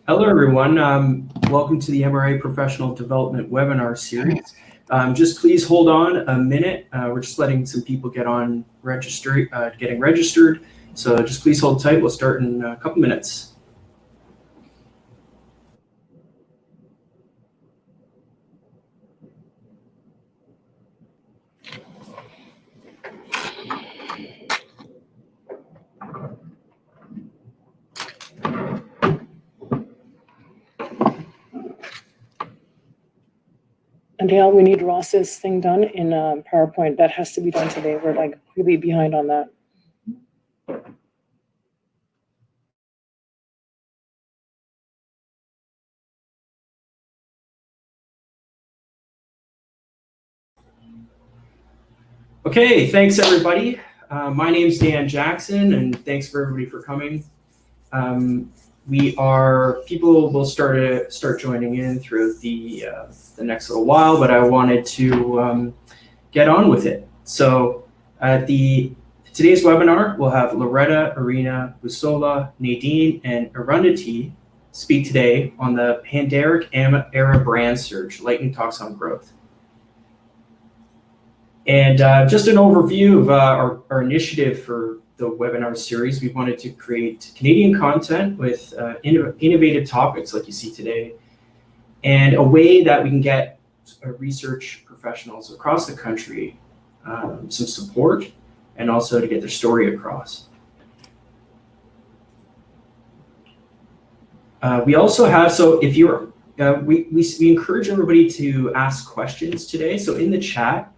Hello, everyone. Welcome to the MRA Professional Development webinar series. Just please hold on a minute. We're just letting some people getting registered. So just please hold tight. We'll start in a couple minutes. And Dale, we need Ross's thing done in PowerPoint. That has to be done today. We're like really behind on that. Okay, thanks everybody. My name's Dan Jackson, and thanks for everybody for coming. People will start joining in throughout the next little while, but I wanted to get on with it. So at today's webinar, we'll have Loretta, Irina, Busola, Nadine, and Arundhati speak today on the pandemic era brand surge. Lightning talks on growth. And just an overview of our initiative for the webinar series. We wanted to create Canadian content with innovative topics like you see today, and a way that we can get research professionals across the country some support, and also to get their story across. We also have, so if you're, we encourage everybody to ask questions today. So in the chat,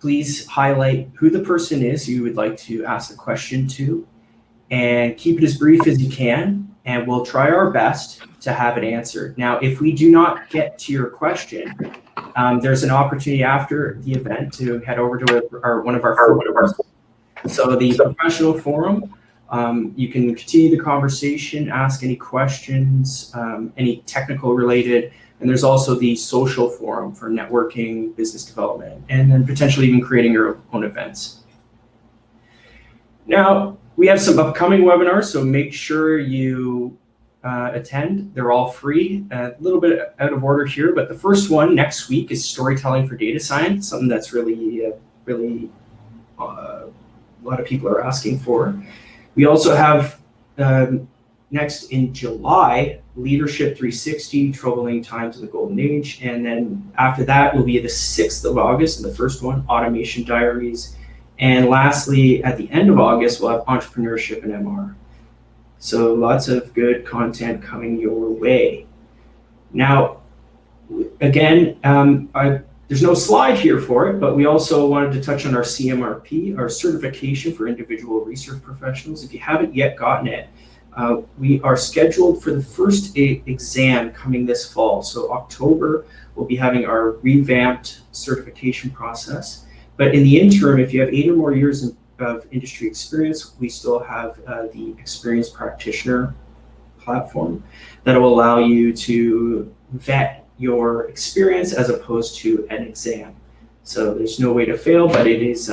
please highlight who the person is you would like to ask the question to, and keep it as brief as you can, and we'll try our best to have it answered. Now, if we do not get to your question, there's an opportunity after the event to head over to one of our forums. So the professional forum, you can continue the conversation, ask any questions, any technical related. And there's also the social forum for networking, business development, and then potentially even creating your own events. Now, we have some upcoming webinars, so make sure you attend. They're all free. A little bit out of order here, but the first one next week is storytelling for data science, something that's really a lot of people are asking for. We also have next in July, Leadership 360, Troubling Times in the Golden Age. And then after that will be the 6th of August, and the first one, Automation Diaries. And lastly, at the end of August, we'll have Entrepreneurship and MR. So lots of good content coming your way. Now, again, there's no slide here for it, but we also wanted to touch on our CMRP, our Certification for Individual Research Professionals. If you haven't yet gotten it, we are scheduled for the first exam coming this fall. So October, we'll be having our revamped certification process. But in the interim, if you have 8 or more years of industry experience, we still have the Experienced Practitioner platform that will allow you to vet your experience as opposed to an exam. So there's no way to fail, but it is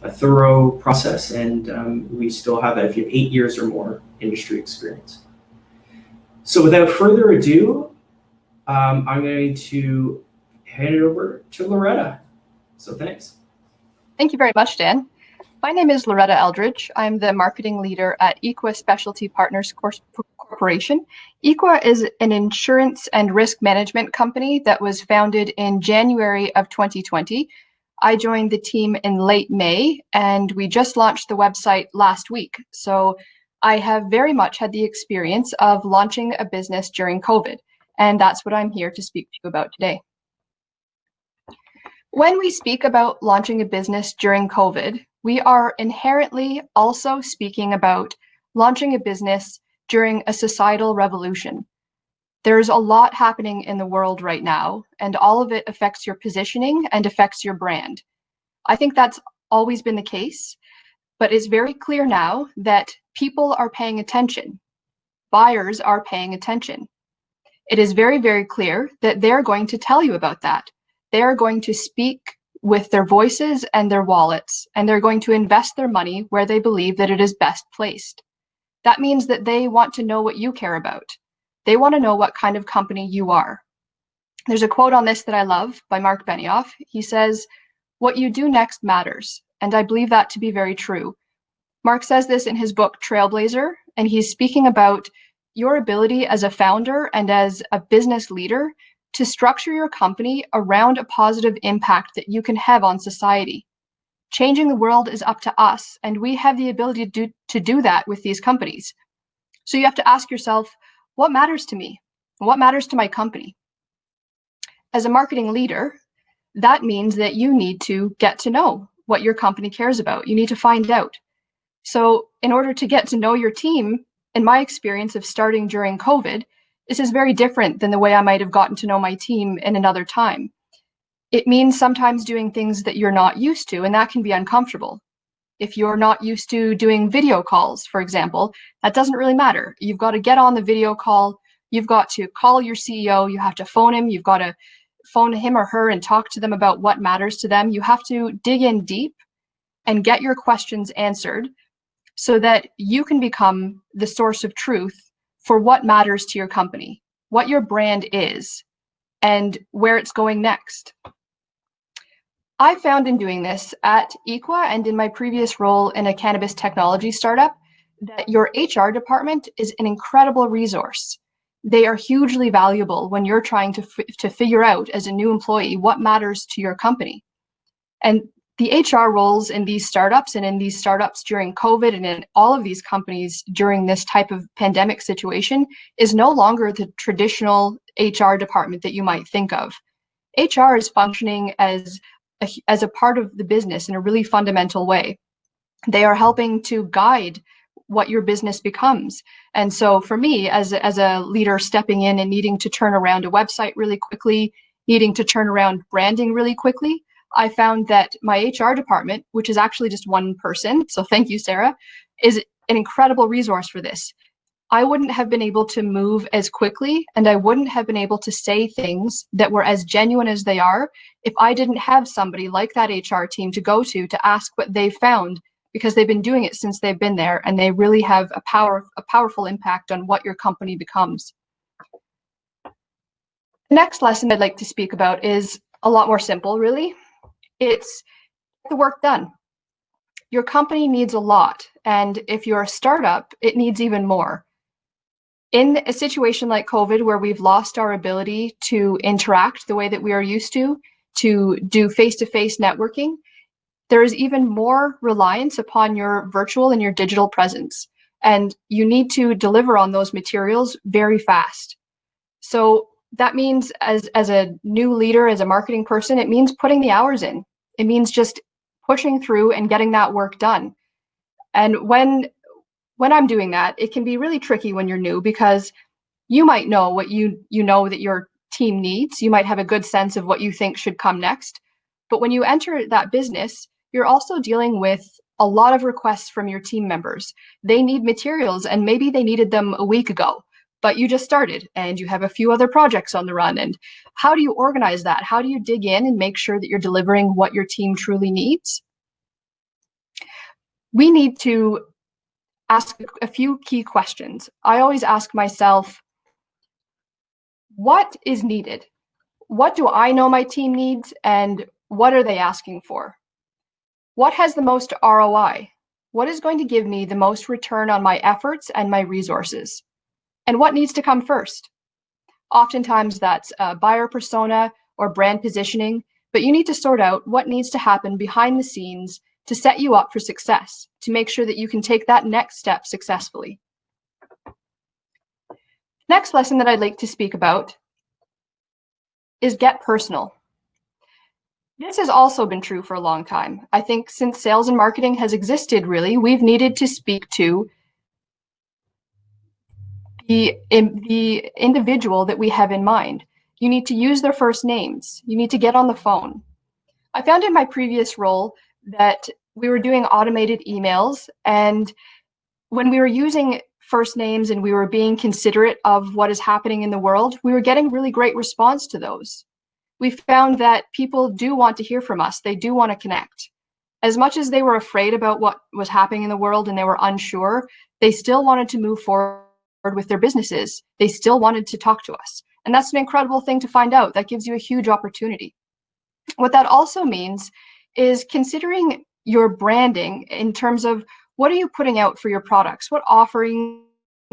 a thorough process, and we still have that if you have 8 years or more industry experience. So without further ado, I'm going to hand it over to Loretta. So thanks. Thank you very much, Dan. My name is Loretta Eldridge. I'm the marketing leader at Equa Specialty Partners Corporation. Equa is an insurance and risk management company that was founded in January of 2020. I joined the team in late May, and we just launched the website last week. So I have very much had the experience of launching a business during COVID, and that's what I'm here to speak to you about today. When we speak about launching a business during COVID, we are inherently also speaking about launching a business during a societal revolution. There's a lot happening in the world right now, and all of it affects your positioning and affects your brand. I think that's always been the case, but it's very clear now that people are paying attention. Buyers are paying attention. It is very, very clear that they're going to tell you about that. They're going to speak with their voices and their wallets, and they're going to invest their money where they believe that it is best placed. that means that they want to know what you care about. They want to know what kind of company you are. There's a quote on this that I love by Mark Benioff. He says, "What you do next matters." And I believe that to be very true. Mark says this in his book, Trailblazer, and he's speaking about your ability as a founder and as a business leader to structure your company around a positive impact that you can have on society. Changing the world is up to us, and we have the ability to do that with these companies. So you have to ask yourself, what matters to me? What matters to my company? As a marketing leader, that means that you need to get to know what your company cares about. You need to find out. So in order to get to know your team, in my experience of starting during COVID, this is very different than the way I might have gotten to know my team in another time. It means sometimes doing things that you're not used to, and that can be uncomfortable. If you're not used to doing video calls, for example, that doesn't really matter. You've got to get on the video call. You've got to call your CEO. You have to phone him. You've got to phone him or her and talk to them about what matters to them. You have to dig in deep and get your questions answered so that you can become the source of truth for what matters to your company, what your brand is, and where it's going next. I found in doing this at Equa and in my previous role in a cannabis technology startup that your HR department is an incredible resource. They are hugely valuable when you're trying to figure out as a new employee what matters to your company. And the HR roles in these startups and in these startups during COVID and in all of these companies during this type of pandemic situation is no longer the traditional HR department that you might think of. HR is functioning as a part of the business in a really fundamental way. They are helping to guide what your business becomes. And so for me, as a leader stepping in and needing to turn around a website really quickly, needing to turn around branding really quickly, I found that my HR department, which is actually just one person, so thank you, Sarah, is an incredible resource for this. I wouldn't have been able to move as quickly, and I wouldn't have been able to say things that were as genuine as they are if I didn't have somebody like that HR team to go to ask what they found, because they've been doing it since they've been there, and they really have a powerful impact on what your company becomes. The next lesson I'd like to speak about is a lot more simple, really. It's the work done. Your company needs a lot, and if you're a startup, it needs even more. In a situation like COVID, where we've lost our ability to interact the way that we are used to do face-to-face networking, there is even more reliance upon your virtual and your digital presence, and you need to deliver on those materials very fast. So that means as a new leader, as a marketing person, it means putting the hours in. It means just pushing through and getting that work done. And when I'm doing that, it can be really tricky when you're new, because you might know what you know that your team needs. You might have a good sense of what you think should come next. But when you enter that business, you're also dealing with a lot of requests from your team members. They need materials, and maybe they needed them a week ago, but you just started and you have a few other projects on the run. And how do you organize that? How do you dig in and make sure that you're delivering what your team truly needs? We need to ask a few key questions. I always ask myself, what is needed? What do I know my team needs, and what are they asking for? What has the most ROI? What is going to give me the most return on my efforts and my resources? And what needs to come first? Oftentimes that's buyer persona or brand positioning, but you need to sort out what needs to happen behind the scenes to set you up for success, to make sure that you can take that next step successfully. Next lesson that I'd like to speak about is get personal. This has also been true for a long time. I think since sales and marketing has existed, really, we've needed to speak to the individual that we have in mind. You need to use their first names. You need to get on the phone. I found in my previous role that we were doing automated emails, and when we were using first names and we were being considerate of what is happening in the world, we were getting really great response to those. We found that people do want to hear from us. They do want to connect. As much as they were afraid about what was happening in the world and they were unsure, they still wanted to move forward with their businesses. They still wanted to talk to us. And that's an incredible thing to find out. That gives you a huge opportunity. What that also means is considering your branding in terms of what are you putting out for your products? What offerings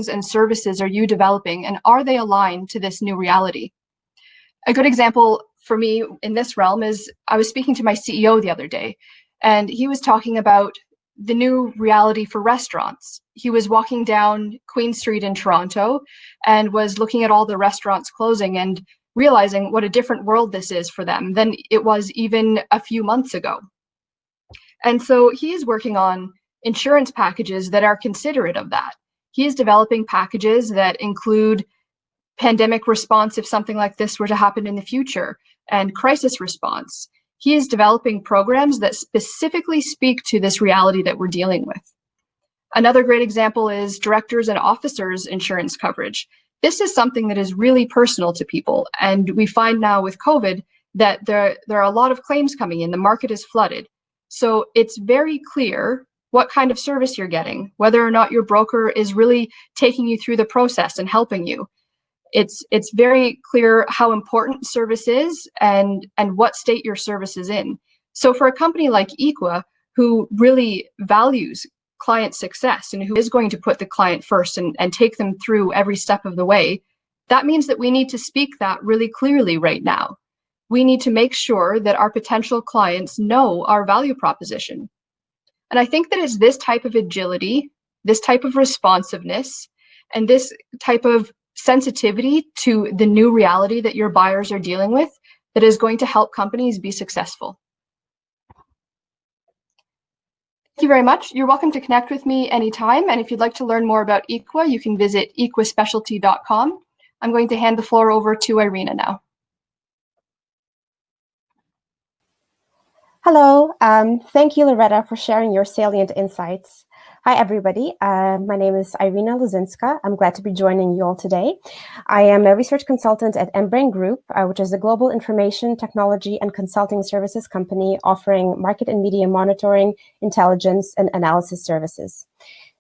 and services are you developing? And are they aligned to this new reality? A good example for me in this realm is I was speaking to my CEO the other day, and he was talking about the new reality for restaurants. He was walking down Queen Street in Toronto and was looking at all the restaurants closing and realizing what a different world this is for them than it was even a few months ago. And so he is working on insurance packages that are considerate of that. He is developing packages that include pandemic response if something like this were to happen in the future, and crisis response. He is developing programs that specifically speak to this reality that we're dealing with. Another great example is directors and officers insurance coverage. This is something that is really personal to people. And we find now with COVID that there are a lot of claims coming in. The market is flooded. So it's very clear what kind of service you're getting, whether or not your broker is really taking you through the process and helping you. It's very clear how important service is and what state your service is in. So for a company like Equa, who really values client success and who is going to put the client first and take them through every step of the way, that means that we need to speak that really clearly right now. We need to make sure that our potential clients know our value proposition. And I think that it's this type of agility, this type of responsiveness, and this type of sensitivity to the new reality that your buyers are dealing with that is going to help companies be successful. Thank you very much. You're welcome to connect with me anytime. And if you'd like to learn more about Equa, you can visit equaspecialty.com. I'm going to hand the floor over to Irina now. Hello, thank you, Loretta, for sharing your salient insights. Hi, everybody. My name is Irina Luzinska. I'm glad to be joining you all today. I am a research consultant at Embrain Group, which is a global information technology and consulting services company offering market and media monitoring, intelligence, and analysis services.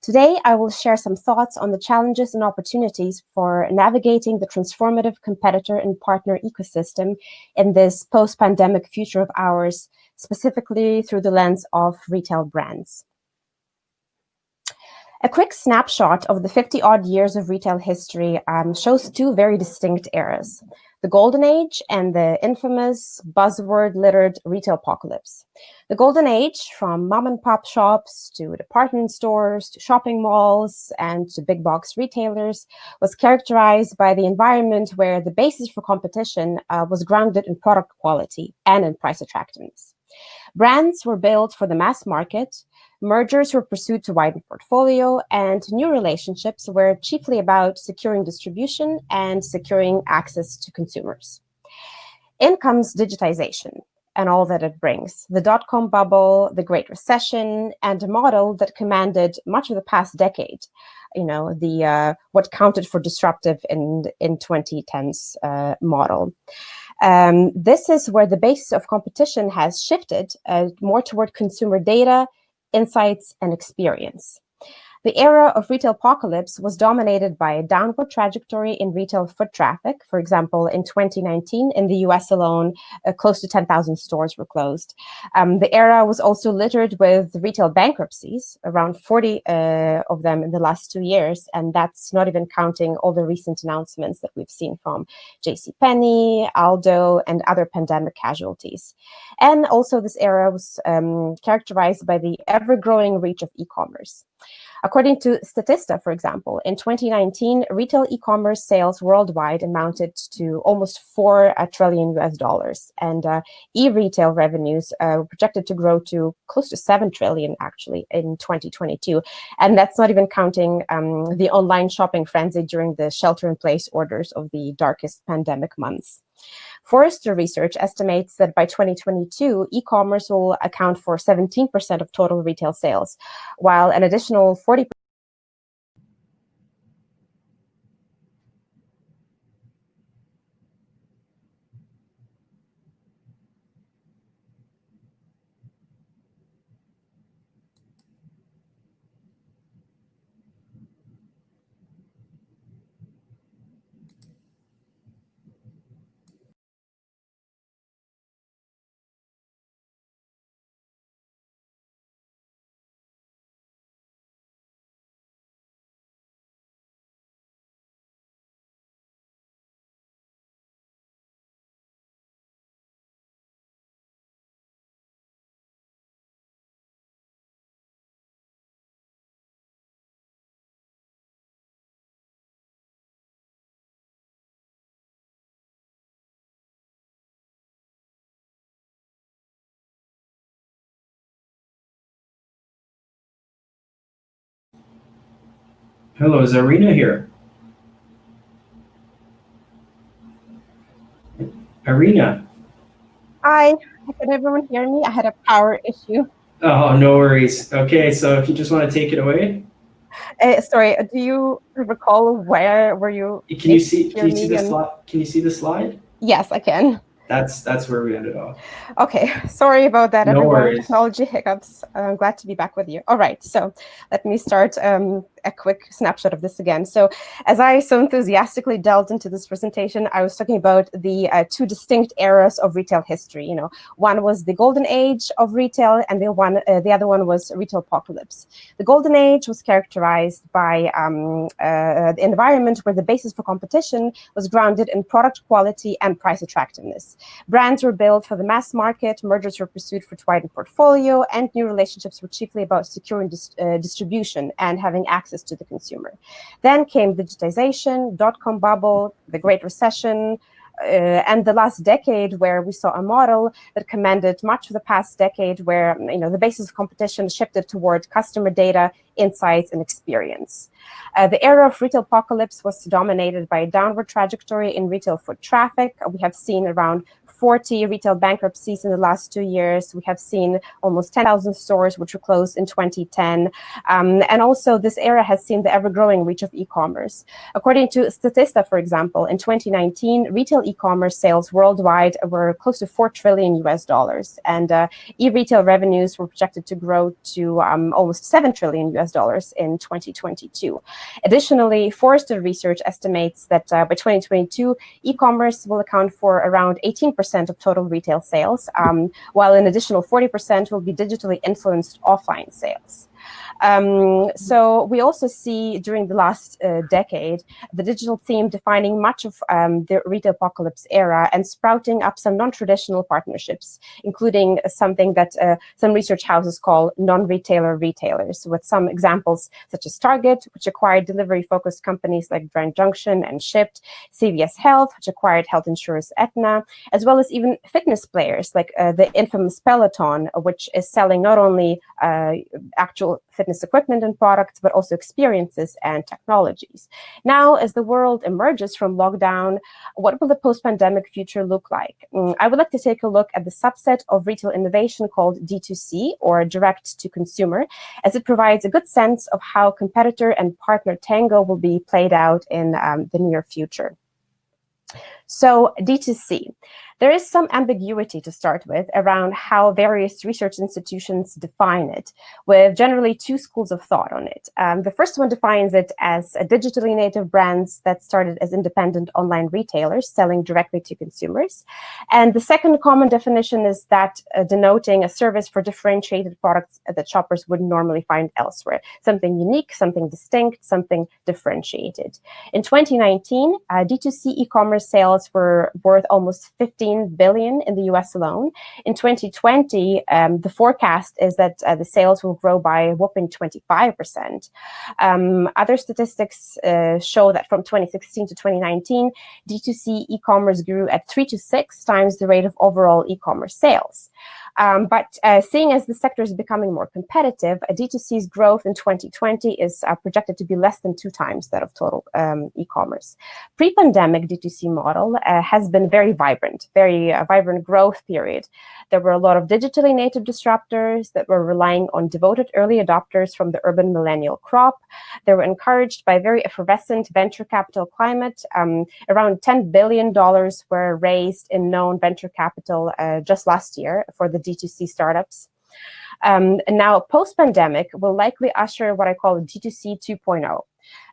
Today, I will share some thoughts on the challenges and opportunities for navigating the transformative competitor and partner ecosystem in this post-pandemic future of ours, specifically through the lens of retail brands. A quick snapshot of the 50-odd years of retail history shows two very distinct eras, the Golden Age and the infamous buzzword-littered retail apocalypse. The Golden Age, from mom-and-pop shops to department stores to shopping malls and to big box retailers, was characterized by the environment where the basis for competition was grounded in product quality and in price attractiveness. Brands were built for the mass market, mergers were pursued to widen portfolio, and new relationships were chiefly about securing distribution and securing access to consumers. In comes digitization and all that it brings, the dot-com bubble, the Great Recession, and a model that commanded much of the past decade, what counted for disruptive in 2010s model. This is where the basis of competition has shifted more toward consumer data, insights, and experience. The era of retail apocalypse was dominated by a downward trajectory in retail foot traffic. For example, in 2019, in the US alone, close to 10,000 stores were closed. The era was also littered with retail bankruptcies, around 40 of them in the last 2 years. And that's not even counting all the recent announcements that we've seen from JCPenney, Aldo, and other pandemic casualties. And also this era was characterized by the ever-growing reach of e-commerce. According to Statista, for example, in 2019, retail e-commerce sales worldwide amounted to almost $4 trillion US, and e-retail revenues were projected to grow to close to 7 trillion actually in 2022. And that's not even counting the online shopping frenzy during the shelter-in-place orders of the darkest pandemic months. Forrester Research estimates that by 2022, e-commerce will account for 17% of total retail sales, while an additional 40% Hello, is Irina here? Irina. Hi, can everyone hear me? I had a power issue. Oh, no worries. Okay, so if you just want to take it away. Sorry, do you recall where were you Can you able to see hear me? the slide? Can you see the slide? Yes, I can. That's where we ended off. Okay, sorry about that, No everyone. worries. Technology hiccups. I'm glad to be back with you. All right, so let me start a quick snapshot of this again. So as I so enthusiastically delved into this presentation, I was talking about the two distinct eras of retail history. You know, one was the golden age of retail, and the other one was retail apocalypse. The golden age was characterized by the environment where the basis for competition was grounded in product quality and price attractiveness. Brands were built for the mass market, mergers were pursued for to widen portfolio, and new relationships were chiefly about securing distribution and having access to the consumer. Then came digitization, dot-com bubble, the Great Recession, and the last decade, where we saw a model that commanded much of the past decade, where the basis of competition shifted toward customer data, insights, and experience. The era of retail apocalypse was dominated by a downward trajectory in retail foot traffic. We have seen around 40 retail bankruptcies in the last 2 years. We have seen almost 10,000 stores which were closed in 2010. And also this era has seen the ever-growing reach of e-commerce. According to Statista, for example, in 2019, retail e-commerce sales worldwide were close to $4 trillion US, and e-retail revenues were projected to grow to almost $7 trillion US in 2022. Additionally, Forrester Research estimates that by 2022, e-commerce will account for around 18% of total retail sales, while an additional 40% will be digitally influenced offline sales. So we also see during the last decade, the digital theme defining much of the retail apocalypse era and sprouting up some non-traditional partnerships, including something that some research houses call non-retailer retailers, with some examples such as Target, which acquired delivery-focused companies like Brand Junction and Shipt, CVS Health, which acquired health insurers Aetna, as well as even fitness players like the infamous Peloton, which is selling not only actual fitness equipment and products, but also experiences and technologies. Now, as the world emerges from lockdown, what will the post-pandemic future look like? I would like to take a look at the subset of retail innovation called D2C, or direct to consumer, as it provides a good sense of how competitor and partner tango will be played out in the near future. So D2C. There is some ambiguity to start with around how various research institutions define it, with generally two schools of thought on it. The first one defines it as a digitally native brands that started as independent online retailers selling directly to consumers. And the second common definition is that denoting a service for differentiated products that shoppers wouldn't normally find elsewhere. Something unique, something distinct, something differentiated. In 2019, D2C e-commerce sales were worth almost $15 billion in the US alone. In 2020, the forecast is that the sales will grow by a whopping 25%. Other statistics show that from 2016 to 2019, D2C e-commerce grew at 3 to 6 times the rate of overall e-commerce sales. But seeing as the sector is becoming more competitive, D2C's growth in 2020 is projected to be less than 2 times that of total e-commerce. Pre-pandemic D2C model has been very vibrant growth period. There were a lot of digitally native disruptors that were relying on devoted early adopters from the urban millennial crop. They were encouraged by a very effervescent venture capital climate. Around $10 billion were raised in known venture capital just last year for the D2C startups. And now, post-pandemic will likely usher what I call D2C 2.0.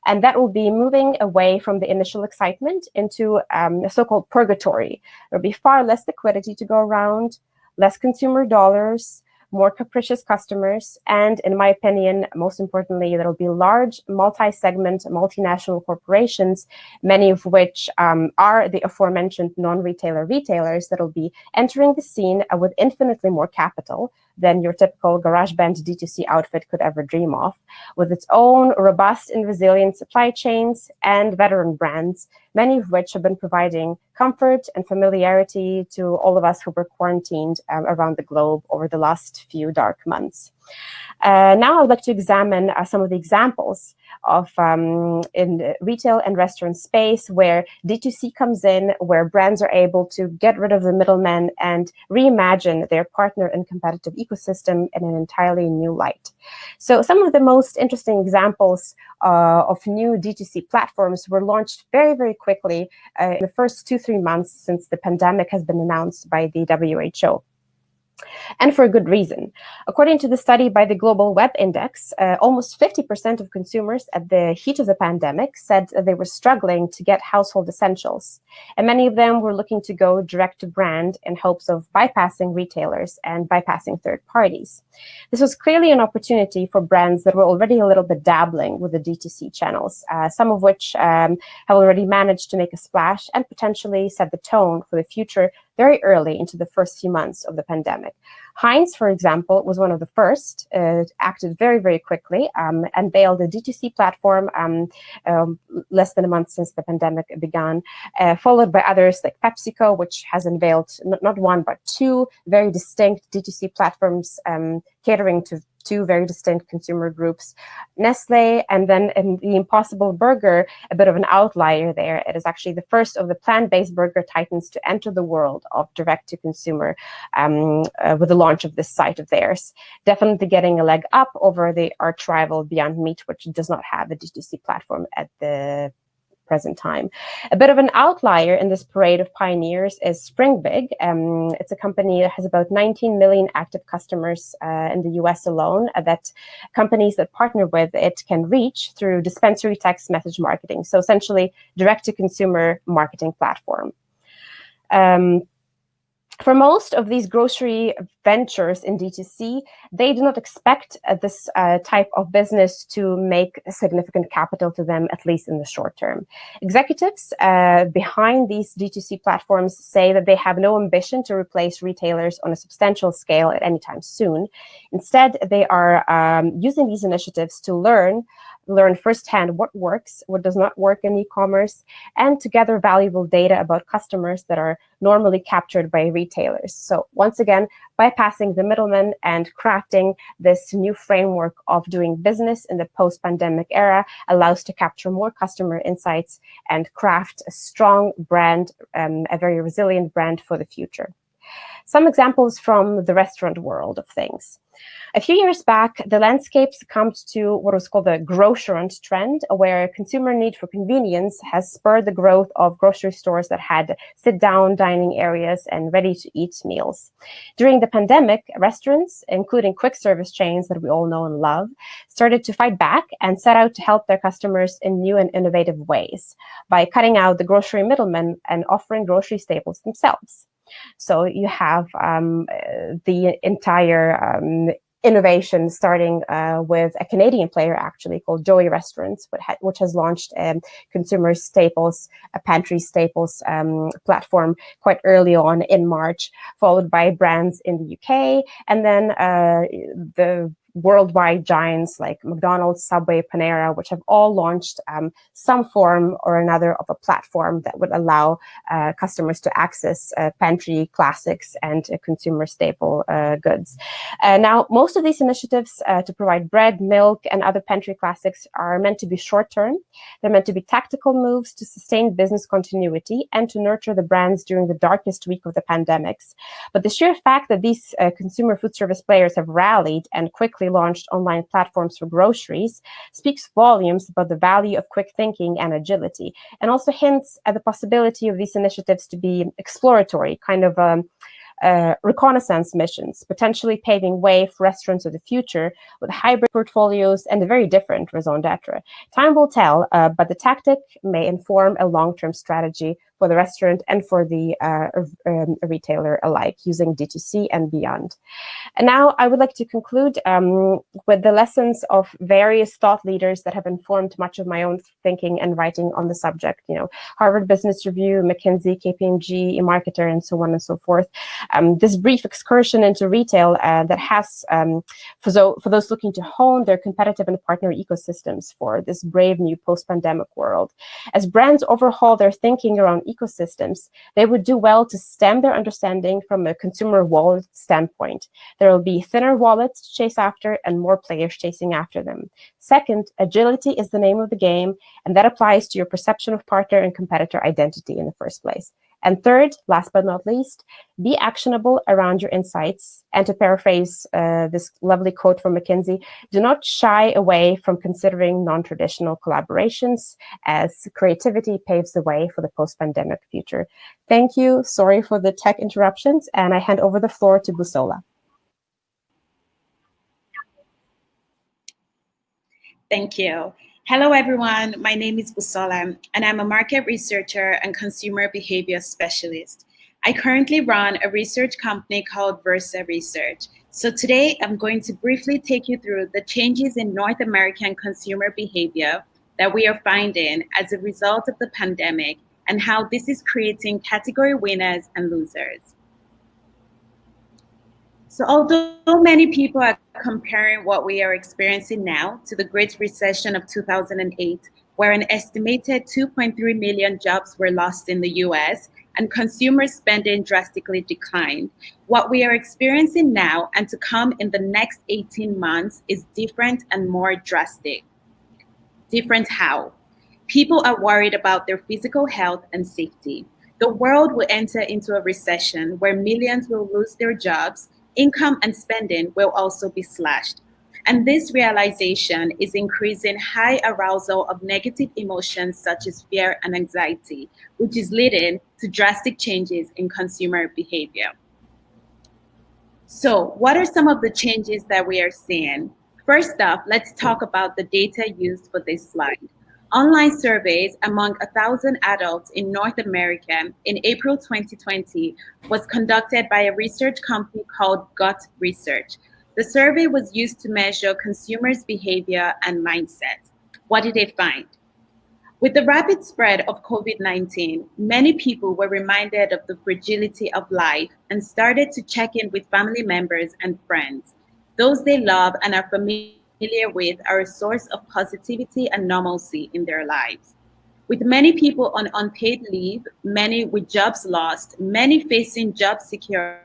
And that will be moving away from the initial excitement into a so-called purgatory. There'll be far less liquidity to go around, less consumer dollars, more capricious customers, and in my opinion, most importantly, there will be large multi-segment multinational corporations, many of which are the aforementioned non-retailer retailers that will be entering the scene with infinitely more capital than your typical GarageBand D2C outfit could ever dream of, with its own robust and resilient supply chains and veteran brands, many of which have been providing comfort and familiarity to all of us who were quarantined around the globe over the last few dark months. Now I would like to examine some of the examples of in the retail and restaurant space where D2C comes in, where brands are able to get rid of the middlemen and reimagine their partner and competitive ecosystem in an entirely new light. So some of the most interesting examples of new D2C platforms were launched very, very quickly in the first 2-3 months since the pandemic has been announced by the WHO. And for a good reason. According to the study by the Global Web Index, almost 50% of consumers at the heat of the pandemic said they were struggling to get household essentials. And many of them were looking to go direct to brand in hopes of bypassing retailers and bypassing third parties. This was clearly an opportunity for brands that were already a little bit dabbling with the D2C channels, some of which have already managed to make a splash and potentially set the tone for the future very early into the first few months of the pandemic. Heinz, for example, was one of the first, acted very, very quickly, unveiled a D2C platform less than a month since the pandemic began, followed by others like PepsiCo, which has unveiled not one, but 2 very distinct D2C platforms catering to 2 very distinct consumer groups. Nestle, and then the Impossible Burger, a bit of an outlier there. It is actually the first of the plant-based burger titans to enter the world of direct-to-consumer with the launch of this site of theirs. Definitely getting a leg up over the arch rival Beyond Meat, which does not have a D2C platform at the present time. A bit of an outlier in this parade of pioneers is Springbig. It's a company that has about 19 million active customers in the US alone that companies that partner with it can reach through dispensary text message marketing. So essentially direct-to-consumer marketing platform. For most of these grocery ventures in D2C, they do not expect this type of business to make significant capital to them, at least in the short term. Executives behind these D2C platforms say that they have no ambition to replace retailers on a substantial scale at any time soon. Instead, they are using these initiatives to learn firsthand what works, what does not work in e-commerce, and to gather valuable data about customers that are normally captured by retailers. So once again, bypassing the middlemen and crafting this new framework of doing business in the post-pandemic era allows to capture more customer insights and craft a strong brand, a very resilient brand for the future. Some examples from the restaurant world of things. A few years back, the landscape succumbed to what was called the grocerant trend, where consumer need for convenience has spurred the growth of grocery stores that had sit-down dining areas and ready-to-eat meals. During the pandemic, restaurants, including quick service chains that we all know and love, started to fight back and set out to help their customers in new and innovative ways by cutting out the grocery middlemen and offering grocery staples themselves. So you have the entire innovation starting with a Canadian player actually called Joey Restaurants, which has launched consumer staples, a pantry staples platform quite early on in March, followed by brands in the UK, and then the worldwide giants like McDonald's, Subway, Panera, which have all launched some form or another of a platform that would allow customers to access pantry classics and consumer staple goods. Now, most of these initiatives to provide bread, milk, and other pantry classics are meant to be short-term. They're meant to be tactical moves to sustain business continuity and to nurture the brands during the darkest week of the pandemics. But the sheer fact that these consumer food service players have rallied and quickly launched online platforms for groceries speaks volumes about the value of quick thinking and agility, and also hints at the possibility of these initiatives to be exploratory, kind of reconnaissance missions, potentially paving way for restaurants of the future with hybrid portfolios and a very different raison d'etre. Time will tell, but the tactic may inform a long-term strategy for the restaurant and for the retailer alike, using D2C and beyond. And now I would like to conclude with the lessons of various thought leaders that have informed much of my own thinking and writing on the subject. You know, Harvard Business Review, McKinsey, KPMG, eMarketer, and so on and so forth. This brief excursion into retail that has, for those looking to hone their competitive and partner ecosystems for this brave new post-pandemic world. As brands overhaul their thinking around ecosystems, they would do well to stem their understanding from a consumer wallet standpoint. There will be thinner wallets to chase after and more players chasing after them. Second, agility is the name of the game, and that applies to your perception of partner and competitor identity in the first place. And third, last but not least, be actionable around your insights. And to paraphrase this lovely quote from McKinsey, do not shy away from considering non-traditional collaborations, as creativity paves the way for the post-pandemic future. Thank you. Sorry for the tech interruptions, and I hand over the floor to Busola. Thank you. Hello, everyone. My name is Busola, and I'm a market researcher and consumer behavior specialist. I currently run a research company called Versa Research. So today, I'm going to briefly take you through the changes in North American consumer behavior that we are finding as a result of the pandemic and how this is creating category winners and losers. So although many people are comparing what we are experiencing now to the Great Recession of 2008, where an estimated 2.3 million jobs were lost in the US and consumer spending drastically declined, what we are experiencing now and to come in the next 18 months is different and more drastic. Different how? People are worried about their physical health and safety. The world will enter into a recession where millions will lose their jobs. Income and spending will also be slashed. And this realization is increasing high arousal of negative emotions such as fear and anxiety, which is leading to drastic changes in consumer behavior. So, what are some of the changes that we are seeing? First off, let's talk about the data used for this slide. Online surveys among 1,000 adults in North America in April 2020 was conducted by a research company called Gut Research. The survey was used to measure consumers' behavior and mindset. What did they find? With the rapid spread of COVID-19, many people were reminded of the fragility of life and started to check in with family members and friends. Those they love and are familiar with are a source of positivity and normalcy in their lives. With many people on unpaid leave, many with jobs lost, many facing job security,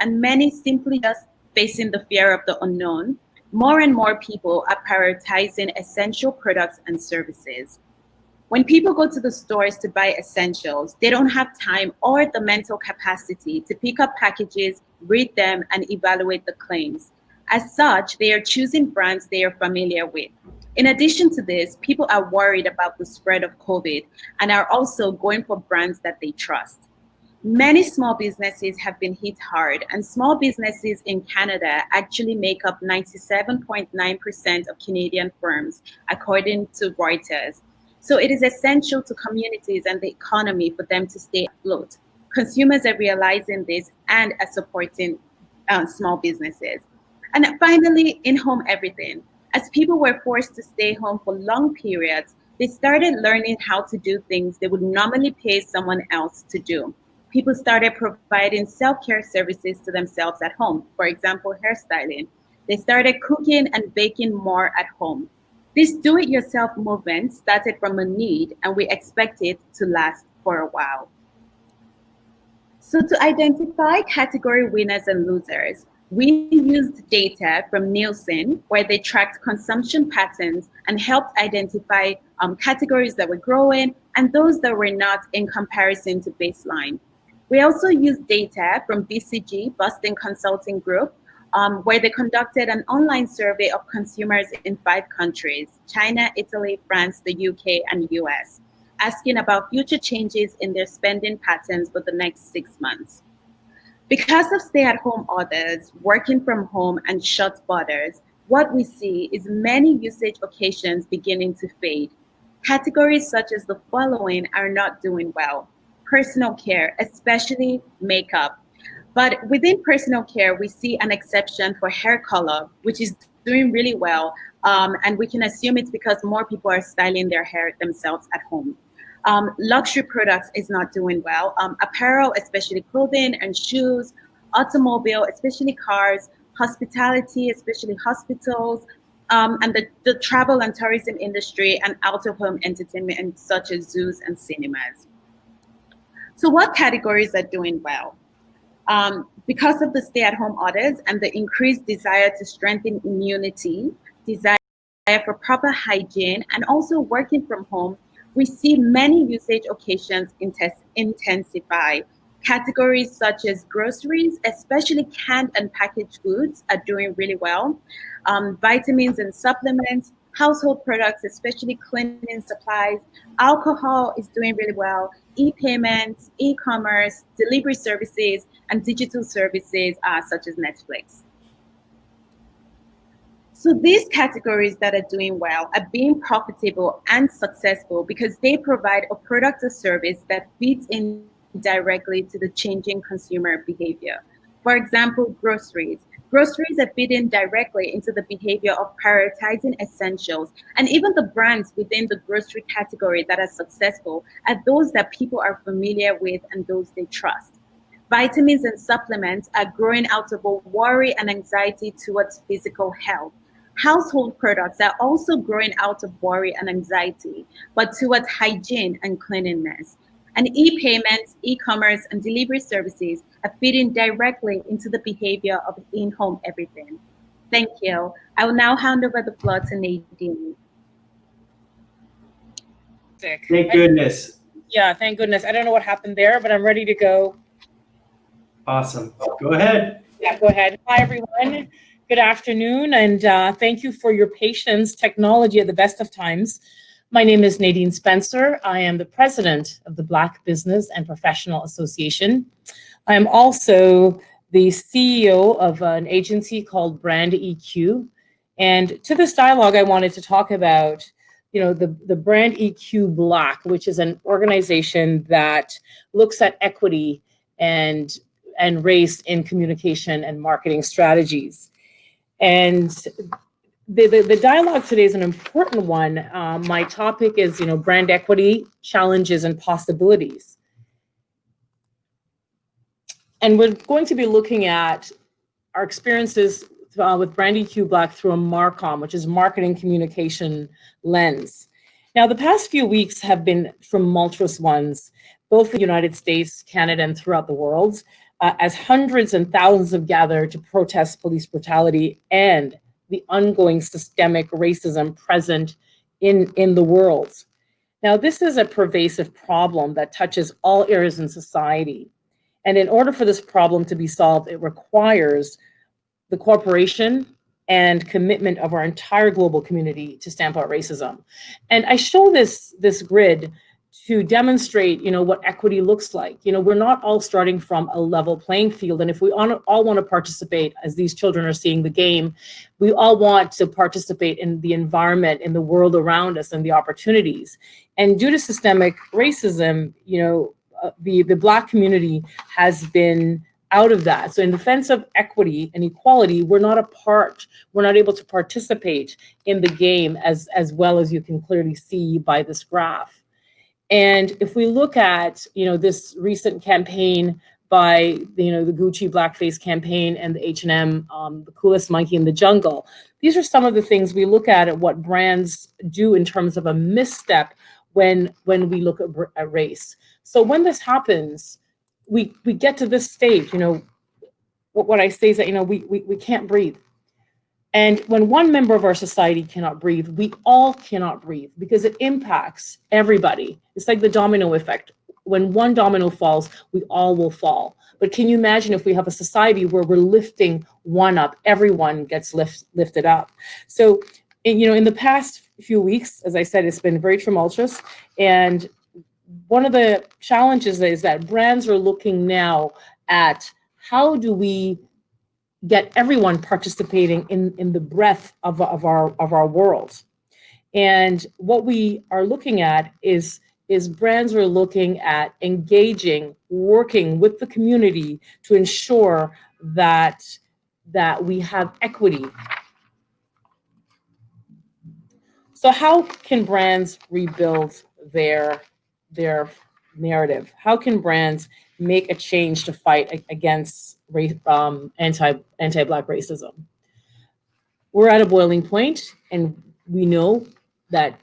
and many simply just facing the fear of the unknown, more and more people are prioritizing essential products and services. When people go to the stores to buy essentials, they don't have time or the mental capacity to pick up packages, read them, and evaluate the claims. As such, they are choosing brands they are familiar with. In addition to this, people are worried about the spread of COVID and are also going for brands that they trust. Many small businesses have been hit hard, and small businesses in Canada actually make up 97.9% of Canadian firms, according to Reuters. So it is essential to communities and the economy for them to stay afloat. Consumers are realizing this and are supporting small businesses. And finally, in-home everything. As people were forced to stay home for long periods, they started learning how to do things they would normally pay someone else to do. People started providing self-care services to themselves at home, for example, hairstyling. They started cooking and baking more at home. This do-it-yourself movement started from a need, and we expect it to last for a while. So to identify category winners and losers, we used data from Nielsen, where they tracked consumption patterns and helped identify categories that were growing and those that were not in comparison to baseline. We also used data from BCG, Boston Consulting Group, where they conducted an online survey of consumers in 5 countries, China, Italy, France, the UK, and US, asking about future changes in their spending patterns for the next 6 months. Because of stay-at-home orders, working from home, and shut borders, what we see is many usage occasions beginning to fade. Categories such as the following are not doing well. Personal care, especially makeup. But within personal care, we see an exception for hair color, which is doing really well. And we can assume it's because more people are styling their hair themselves at home. Luxury products is not doing well. Apparel, especially clothing and shoes, automobile, especially cars, hospitality, especially hospitals, and the travel and tourism industry and out-of-home entertainment such as zoos and cinemas. So what categories are doing well? Because of the stay-at-home orders and the increased desire to strengthen immunity, desire for proper hygiene, and also working from home, we see many usage occasions intensify. Categories such as groceries, especially canned and packaged foods, are doing really well. Vitamins and supplements, household products, especially cleaning supplies, alcohol is doing really well. E-payments, e-commerce, delivery services, and digital services such as Netflix. So these categories that are doing well are being profitable and successful because they provide a product or service that fits in directly to the changing consumer behavior. For example, groceries. Groceries are fitting directly into the behavior of prioritizing essentials, and even the brands within the grocery category that are successful are those that people are familiar with and those they trust. Vitamins and supplements are growing out of a worry and anxiety towards physical health. Household products are also growing out of worry and anxiety, but towards hygiene and cleanliness. And e-payments, e-commerce, and delivery services are feeding directly into the behavior of in-home everything. Thank you. I will now hand over the floor to Nadine. Thank goodness. Yeah, thank goodness. I don't know what happened there, but I'm ready to go. Awesome. Go ahead. Yeah, go ahead. Hi, everyone. Good afternoon, and thank you for your patience. Technology at the best of times. My name is Nadine Spencer. I am the president of the Black Business and Professional Association. I am also the CEO of an agency called Brand EQ. And to this dialogue, I wanted to talk about, the Brand EQ Black, which is an organization that looks at equity and race in communication and marketing strategies. And the dialogue today is an important one. My topic is, brand equity, challenges and possibilities. And we're going to be looking at our experiences with Brand EQ Black through a MarCom, which is marketing communication lens. Now, the past few weeks have been tumultuous ones, both in the United States, Canada, and throughout the world, as hundreds and thousands have gathered to protest police brutality and the ongoing systemic racism present in the world. Now, this is a pervasive problem that touches all areas in society. And in order for this problem to be solved, it requires the cooperation and commitment of our entire global community to stamp out racism. And I show this grid to demonstrate, what equity looks like. We're not all starting from a level playing field. And if we all want to participate, as these children are seeing the game, we all want to participate in the environment, in the world around us, and the opportunities. And due to systemic racism, the Black community has been out of that. So in defense of equity and equality, we're not able to participate in the game as well as you can clearly see by this graph. And if we look at, this recent campaign by, the Gucci Blackface campaign and the H&M, the coolest monkey in the jungle, these are some of the things we look at what brands do in terms of a misstep when we look at race. So when this happens, we get to this stage, what I say is that, we can't breathe. And when one member of our society cannot breathe, we all cannot breathe because it impacts everybody. It's like the domino effect. When one domino falls, we all will fall. But can you imagine if we have a society where we're lifting one up, everyone gets lifted up? So, in the past few weeks, as I said, it's been very tumultuous. And one of the challenges is that brands are looking now at how do we get everyone participating in the breadth of our world. And what we are looking at is brands are looking at engaging, working with the community to ensure that we have equity. So how can brands rebuild their narrative? How can brands make a change to fight against anti-Black racism? We're at a boiling point, and we know that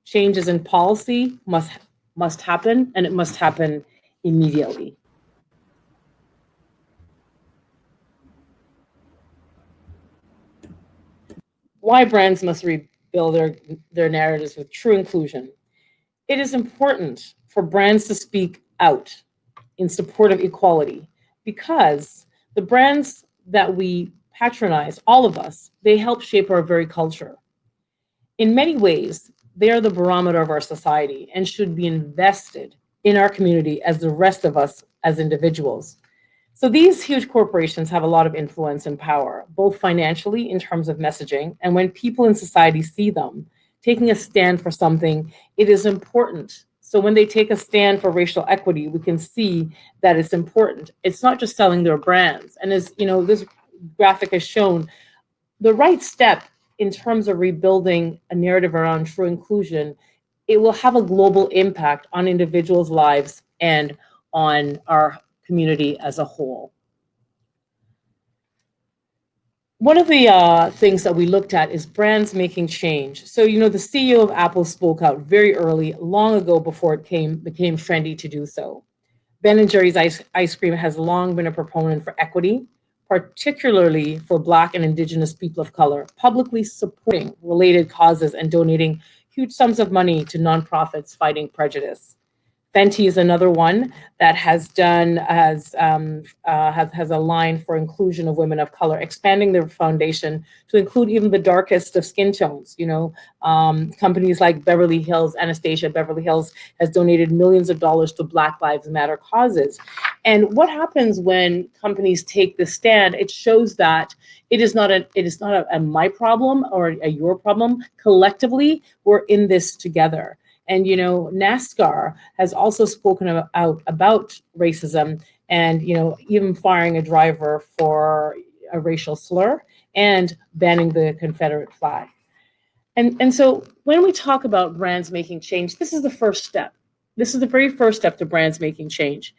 changes in policy must happen, and it must happen immediately. Why brands must rebuild their narratives with true inclusion. It is important for brands to speak out in support of equality, because the brands that we patronize, all of us, they help shape our very culture. In many ways, they are the barometer of our society and should be invested in our community as the rest of us as individuals. So these huge corporations have a lot of influence and power, both financially in terms of messaging, and when people in society see them taking a stand for something, it is important. So when they take a stand for racial equity, we can see that it's important. It's not just selling their brands. And as you know, this graphic has shown, the right step in terms of rebuilding a narrative around true inclusion, it will have a global impact on individuals' lives and on our community as a whole. One of the things that we looked at is brands making change. So, you know, the CEO of Apple spoke out very early, long ago, before it became trendy to do so. Ben & Jerry's ice cream has long been a proponent for equity, particularly for Black and Indigenous people of color, publicly supporting related causes and donating huge sums of money to nonprofits fighting prejudice. Fenty is another one that has a line for inclusion of women of color, expanding their foundation to include even the darkest of skin tones. You know, companies like Beverly Hills, Anastasia Beverly Hills has donated millions of dollars to Black Lives Matter causes. And what happens when companies take this stand? It shows that it is not a my problem or a your problem. Collectively, we're in this together. And, you know, NASCAR has also spoken out about racism and, you know, even firing a driver for a racial slur and banning the Confederate flag. And so when we talk about brands making change, this is the first step. This is the very first step to brands making change.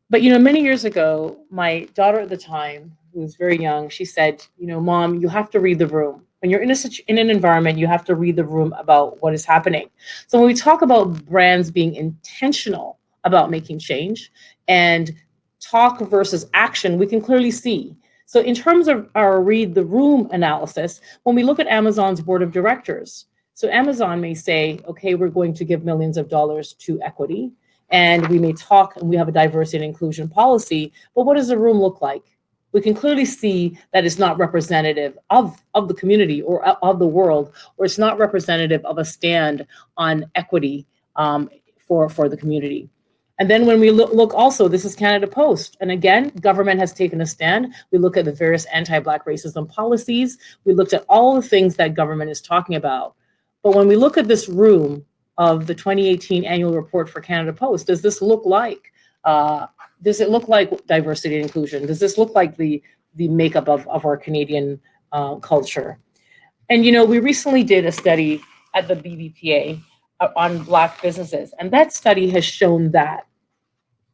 But, you know, many years ago, my daughter at the time, who was very young, she said, you know, Mom, you have to read the room. When you're in an environment, you have to read the room about what is happening. So when we talk about brands being intentional about making change and talk versus action, we can clearly see. So in terms of our read the room analysis, when we look at Amazon's board of directors, so Amazon may say, okay, we're going to give millions of dollars to equity, and we may talk and we have a diversity and inclusion policy, but what does the room look like? We can clearly see that it's not representative of the community or of the world, or it's not representative of a stand on equity for the community. And then when we look also, this is Canada Post. And again, government has taken a stand. We look at the various anti-Black racism policies. We looked at all the things that government is talking about. But when we look at this room of the 2018 annual report for Canada Post, does this look like does it look like diversity and inclusion? Does this look like the makeup of our Canadian culture? And, you know, we recently did a study at the BBPA on Black businesses, and that study has shown that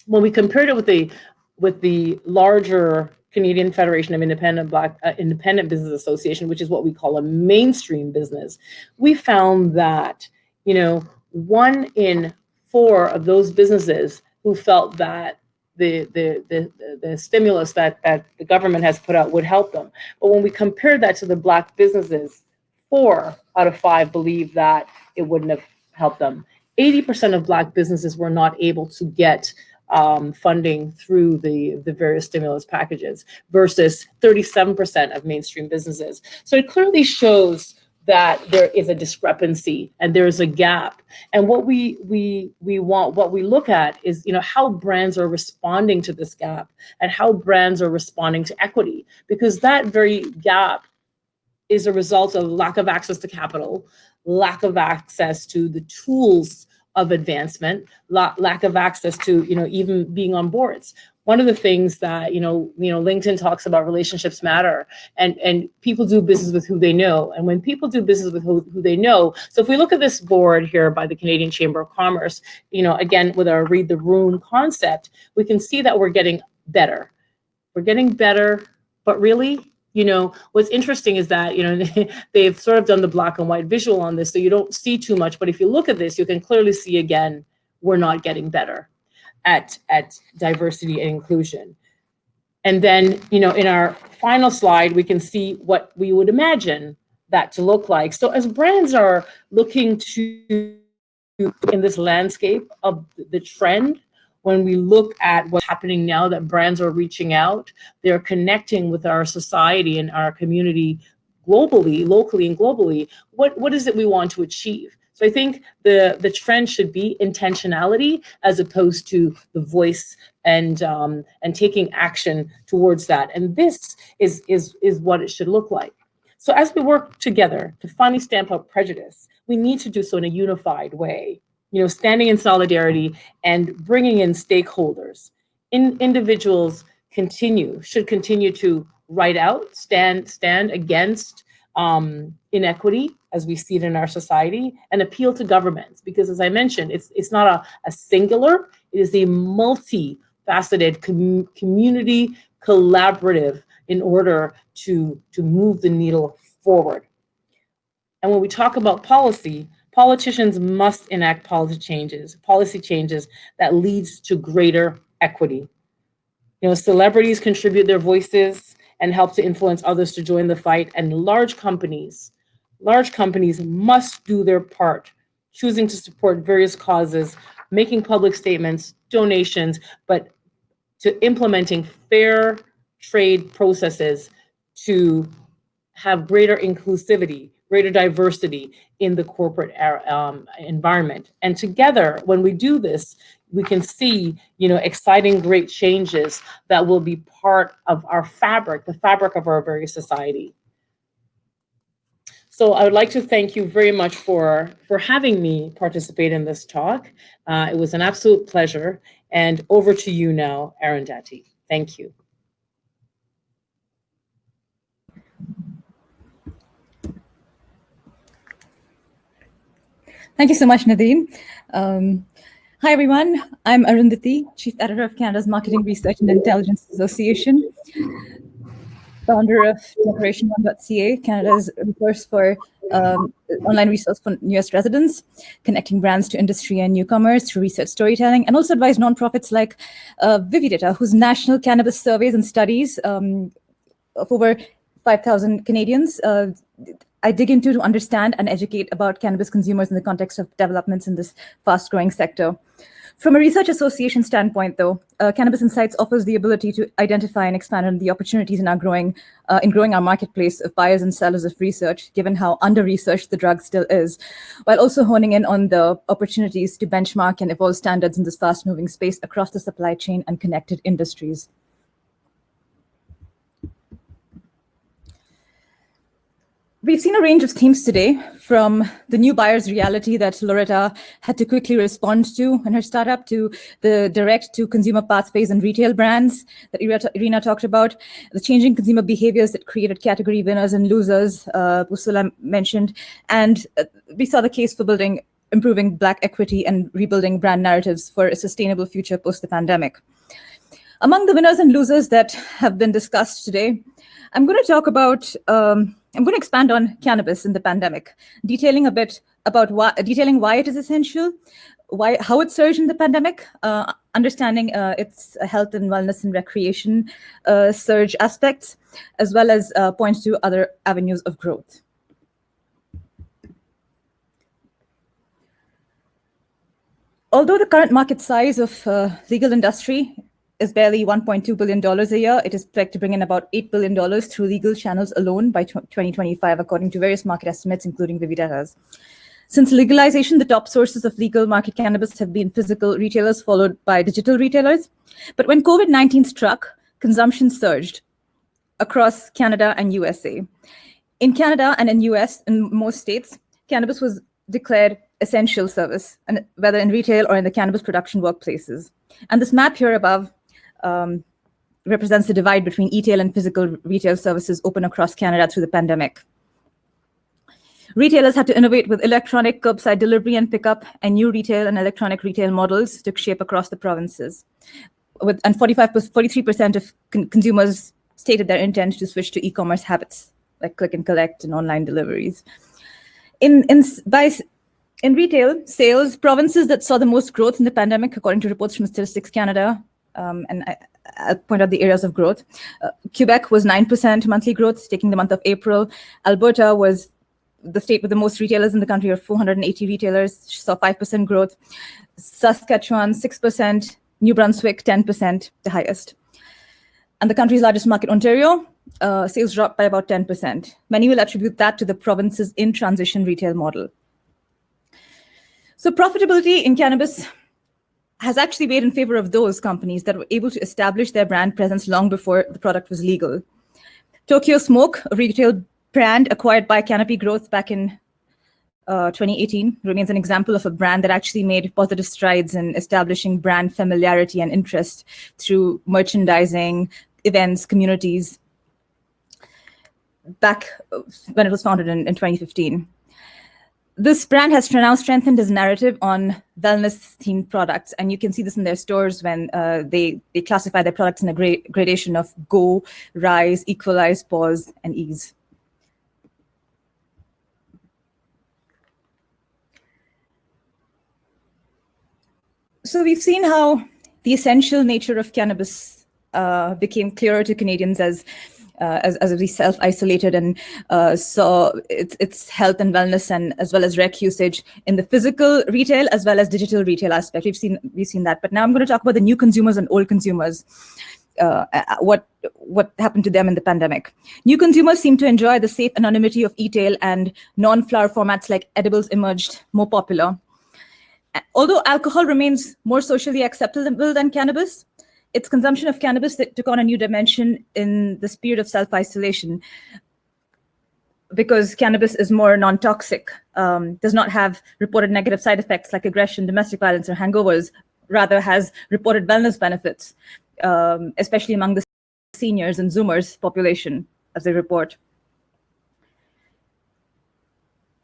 when we compared it with the larger Canadian Federation of Independent Business Association, which is what we call a mainstream business, we found that, you know, 1 in 4 of those businesses who felt that the stimulus that the government has put out would help them. But when we compare that to the Black businesses, 4 out of 5 believe that it wouldn't have helped them. 80% of Black businesses were not able to get funding through the various stimulus packages versus 37% of mainstream businesses. So it clearly shows that there is a discrepancy and there is a gap. And what we look at is, you know, how brands are responding to this gap and how brands are responding to equity, because that very gap is a result of lack of access to capital, lack of access to the tools of advancement, lack of access to, you know, even being on boards. One of the things that, you know, LinkedIn talks about relationships matter, and people do business with who they know. And when people do business with who they know, so if we look at this board here by the Canadian Chamber of Commerce, you know, again, with our read the room concept, we can see that we're getting better. We're getting better, but really, What's interesting is that, they've sort of done the black and white visual on this, so you don't see too much. But if you look at this, you can clearly see, again, we're not getting better at diversity and inclusion. And then, in our final slide, we can see what we would imagine that to look like. So as brands are looking to, in this landscape of the trend, when we look at what's happening now, that brands are reaching out, they're connecting with our society and our community globally, locally and globally. What is it we want to achieve? So I think the trend should be intentionality as opposed to the voice and taking action towards that. And this is what it should look like. So as we work together to finally stamp out prejudice, we need to do so in a unified way. Standing in solidarity and bringing in stakeholders. Individuals should continue to write out, stand against inequity as we see it in our society, and appeal to governments. Because as I mentioned, it's not a singular, it is a multifaceted community collaborative in order to move the needle forward. And when we talk about policy, politicians must enact policy changes that leads to greater equity. Celebrities contribute their voices and help to influence others to join the fight. And large companies must do their part, choosing to support various causes, making public statements, donations, but to implementing fair trade processes to have greater inclusivity, greater diversity in the corporate environment. And together, when we do this, we can see, exciting, great changes that will be part of our fabric, the fabric of our very society. So I would like to thank you very much for having me participate in this talk. It was an absolute pleasure. And over to you now, Arundhati. Thank you. Thank you so much, Nadine. Hi, everyone. I'm Arundhati, Chief Editor of Canada's Marketing Research and Intelligence Association, founder of Generation1.ca, Canada's resource for online resource for US residents, connecting brands to industry and newcomers through research storytelling, and also advise nonprofits like Vividata, whose national cannabis surveys and studies of over 5,000 Canadians I dig into to understand and educate about cannabis consumers in the context of developments in this fast-growing sector. From a research association standpoint, though, Cannabis Insights offers the ability to identify and expand on the opportunities in growing our marketplace of buyers and sellers of research, given how under-researched the drug still is, while also honing in on the opportunities to benchmark and evolve standards in this fast-moving space across the supply chain and connected industries. We've seen a range of themes today, from the new buyer's reality that Loretta had to quickly respond to in her startup, to the direct-to-consumer pathways and retail brands that Irina talked about, the changing consumer behaviors that created category winners and losers, Ursula mentioned, and we saw the case for improving Black equity and rebuilding brand narratives for a sustainable future post the pandemic. Among the winners and losers that have been discussed today, I'm going to expand on cannabis in the pandemic, detailing a bit about why it is essential, how it surged in the pandemic, understanding its health and wellness and recreation surge aspects, as well as points to other avenues of growth. Although the current market size of legal industry is barely $1.2 billion a year, it is expected to bring in about $8 billion through legal channels alone by 2025, according to various market estimates, including Vividata's. Since legalization, the top sources of legal market cannabis have been physical retailers, followed by digital retailers. But when COVID-19 struck, consumption surged across Canada and USA. In Canada and in US, in most states, cannabis was declared essential service, and whether in retail or in the cannabis production workplaces. And this map here above represents the divide between e-tail and physical retail services open across Canada through the pandemic. Retailers had to innovate with electronic curbside delivery and pickup, and new retail and electronic retail models took shape across the provinces. And 43% of consumers stated their intent to switch to e-commerce habits like click and collect and online deliveries. In retail sales, provinces that saw the most growth in the pandemic, according to reports from Statistics Canada, and I'll point out the areas of growth. Quebec was 9% monthly growth, taking the month of April. Alberta was the state with the most retailers in the country, of 480 retailers, saw 5% growth. Saskatchewan, 6%. New Brunswick, 10%, the highest. And the country's largest market, Ontario, sales dropped by about 10%. Many will attribute that to the province's in-transition retail model. So profitability in cannabis has actually weighed in favor of those companies that were able to establish their brand presence long before the product was legal. Tokyo Smoke, a retail brand acquired by Canopy Growth back in 2018, remains an example of a brand that actually made positive strides in establishing brand familiarity and interest through merchandising, events, communities, back when it was founded in 2015. This brand has now strengthened its narrative on wellness-themed products, and you can see this in their stores when they classify their products in a gradation of Go, Rise, Equalize, Pause, and Ease. So we've seen how the essential nature of cannabis became clearer to Canadians as we self-isolated and saw its health and wellness, and as well as rec usage in the physical retail as well as digital retail aspect. We've seen that, but now I'm going to talk about the new consumers and old consumers. What happened to them in the pandemic? New consumers seem to enjoy the safe anonymity of e-tail, and non-flower formats like edibles emerged more popular. Although alcohol remains more socially acceptable than cannabis, its consumption of cannabis took on a new dimension in this period of self-isolation, because cannabis is more non-toxic, does not have reported negative side effects like aggression, domestic violence, or hangovers, rather has reported wellness benefits, especially among the seniors and Zoomers population, as they report.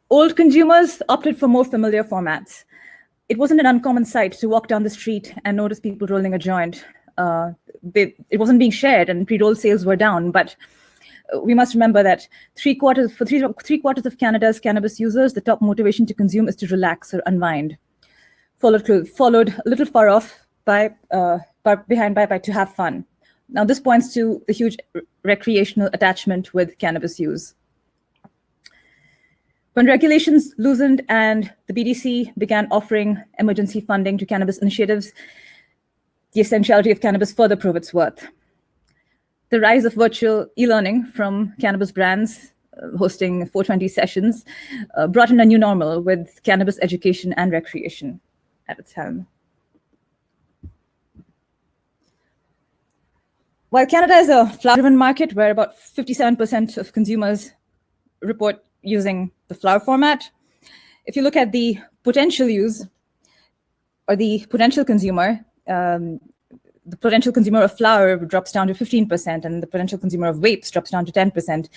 Old consumers opted for more familiar formats. It wasn't an uncommon sight to walk down the street and notice people rolling a joint. It wasn't being shared, and pre-roll sales were down. But we must remember that three quarters of Canada's cannabis users, the top motivation to consume is to relax or unwind. Followed a little far off behind by to have fun. Now this points to the huge recreational attachment with cannabis use. When regulations loosened and the BDC began offering emergency funding to cannabis initiatives, the essentiality of cannabis further proved its worth. The rise of virtual e-learning from cannabis brands hosting 420 sessions brought in a new normal with cannabis education and recreation at its helm. While Canada is a flower-driven market where about 57% of consumers report using the flower format, if you look at the potential use or the potential consumer of flower drops down to 15%, and the potential consumer of vapes drops down to 10%,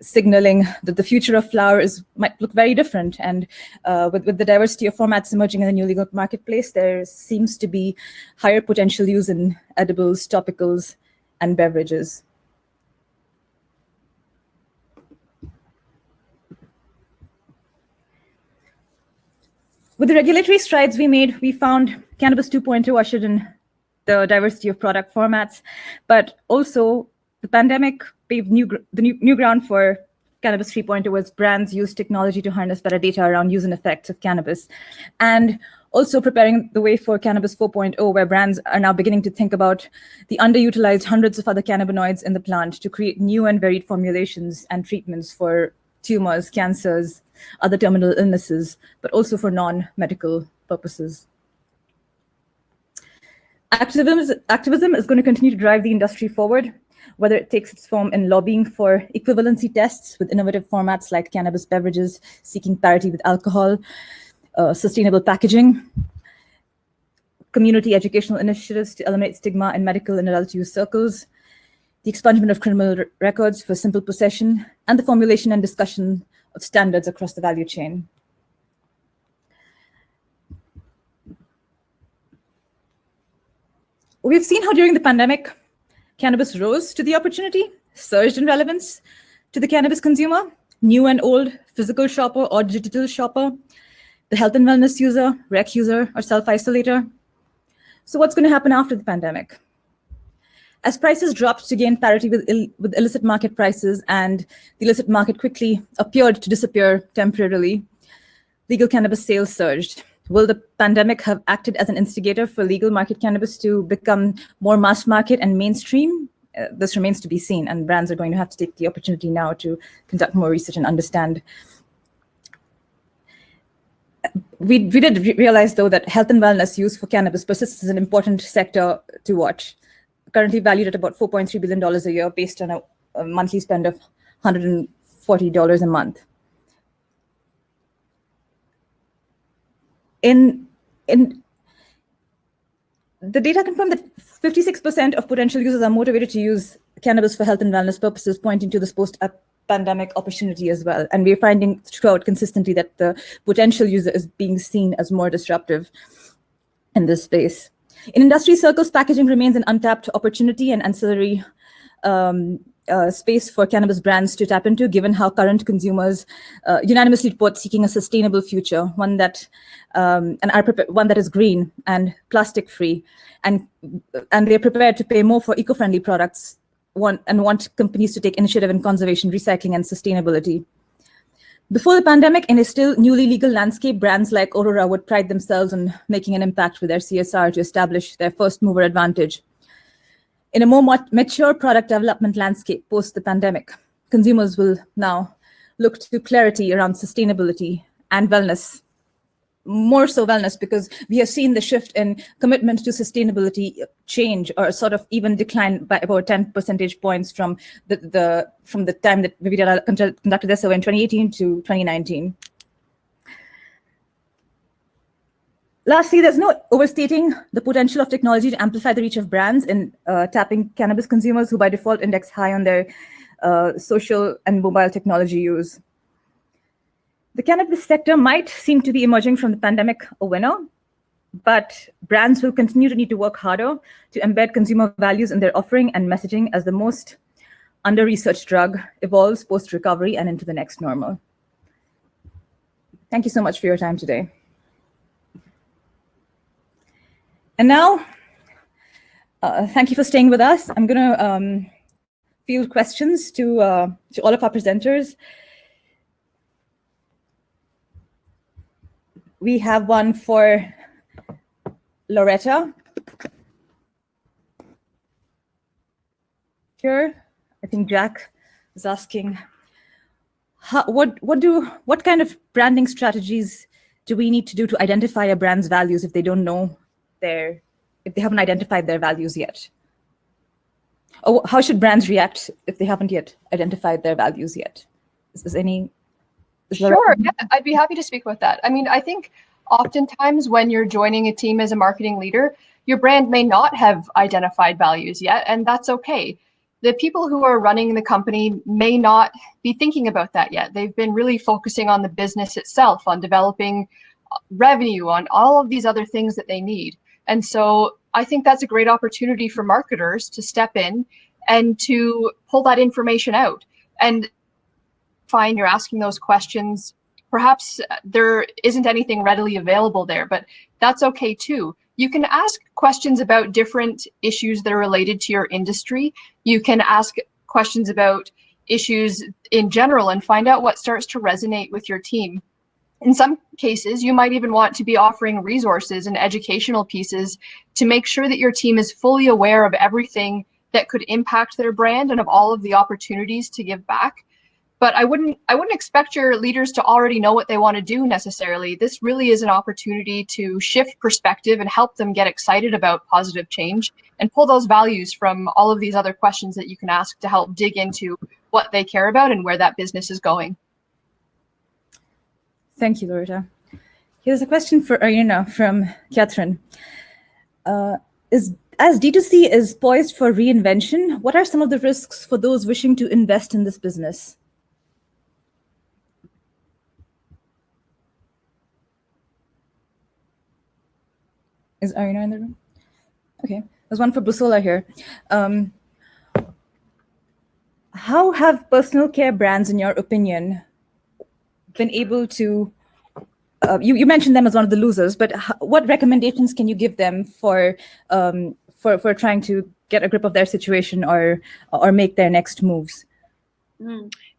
signaling that the future of flower might look very different. And with the diversity of formats emerging in the new legal marketplace, there seems to be higher potential use in edibles, topicals, and beverages. With the regulatory strides we made, we found Cannabis 2.0 ushered in the diversity of product formats, but also the pandemic paved the new ground for Cannabis 3.0 as brands use technology to harness better data around use and effects of cannabis, and also preparing the way for Cannabis 4.0, where brands are now beginning to think about the underutilized hundreds of other cannabinoids in the plant to create new and varied formulations and treatments for tumors, cancers, other terminal illnesses, but also for non-medical purposes. Activism is going to continue to drive the industry forward, whether it takes its form in lobbying for equivalency tests with innovative formats like cannabis beverages seeking parity with alcohol, sustainable packaging, community educational initiatives to eliminate stigma in medical and adult use circles, the expungement of criminal records for simple possession, and the formulation and discussion of standards across the value chain. We've seen how during the pandemic, cannabis rose to the opportunity, surged in relevance to the cannabis consumer, new and old, physical shopper or digital shopper, the health and wellness user, rec user, or self-isolator. So what's going to happen after the pandemic? As prices dropped to gain parity with illicit market prices and the illicit market quickly appeared to disappear temporarily, legal cannabis sales surged. Will the pandemic have acted as an instigator for legal market cannabis to become more mass market and mainstream? This remains to be seen, and brands are going to have to take the opportunity now to conduct more research and understand. We did realize, though, that health and wellness use for cannabis persists as an important sector to watch. Currently valued at about $4.3 billion a year based on a monthly spend of $140 a month. In the data confirmed that 56% of potential users are motivated to use cannabis for health and wellness purposes, pointing to this post-pandemic opportunity as well. And we're finding throughout consistently that the potential user is being seen as more disruptive in this space. In industry circles, packaging remains an untapped opportunity and ancillary space for cannabis brands to tap into, given how current consumers unanimously report seeking a sustainable future, one that is green and plastic-free, and they're prepared to pay more for eco-friendly products, want companies to take initiative in conservation, recycling, and sustainability. Before the pandemic, in a still newly legal landscape, brands like Aurora would pride themselves on making an impact with their CSR to establish their first mover advantage. In a more mature product development landscape post the pandemic, consumers will now look to clarity around sustainability and wellness. More so wellness, because we have seen the shift in commitment to sustainability change or sort of even decline by about 10 percentage points from the time that Vividata conducted their survey in 2018 to 2019. Lastly, there's no overstating the potential of technology to amplify the reach of brands in tapping cannabis consumers who by default index high on their social and mobile technology use. The cannabis sector might seem to be emerging from the pandemic a winner, but brands will continue to need to work harder to embed consumer values in their offering and messaging as the most under-researched drug evolves post-recovery and into the next normal. Thank you so much for your time today. And now, thank you for staying with us. I'm going to field questions to all of our presenters. We have one for Loretta. Here, I think Jack is asking, what kind of branding strategies do we need to do to identify a brand's values if they don't know if they haven't identified their values yet? Or how should brands react if they haven't yet identified their values yet? Sure, yeah, I'd be happy to speak with that. I mean, I think oftentimes when you're joining a team as a marketing leader, your brand may not have identified values yet, and that's okay. The people who are running the company may not be thinking about that yet. They've been really focusing on the business itself, on developing revenue, on all of these other things that they need. And so I think that's a great opportunity for marketers to step in and to pull that information out. And fine, you're asking those questions. Perhaps there isn't anything readily available there, but that's okay too. You can ask questions about different issues that are related to your industry. You can ask questions about issues in general and find out what starts to resonate with your team. In some cases, you might even want to be offering resources and educational pieces to make sure that your team is fully aware of everything that could impact their brand and of all of the opportunities to give back. But I wouldn't expect your leaders to already know what they want to do necessarily. This really is an opportunity to shift perspective and help them get excited about positive change and pull those values from all of these other questions that you can ask to help dig into what they care about and where that business is going. Thank you, Loretta. Here's a question for Irina from Catherine. As D2C is poised for reinvention, what are some of the risks for those wishing to invest in this business? Is Irina in the room? Okay, there's one for Busola here. how have personal care brands, in your opinion, been able to, you mentioned them as one of the losers, but what recommendations can you give them for trying to get a grip of their situation or make their next moves?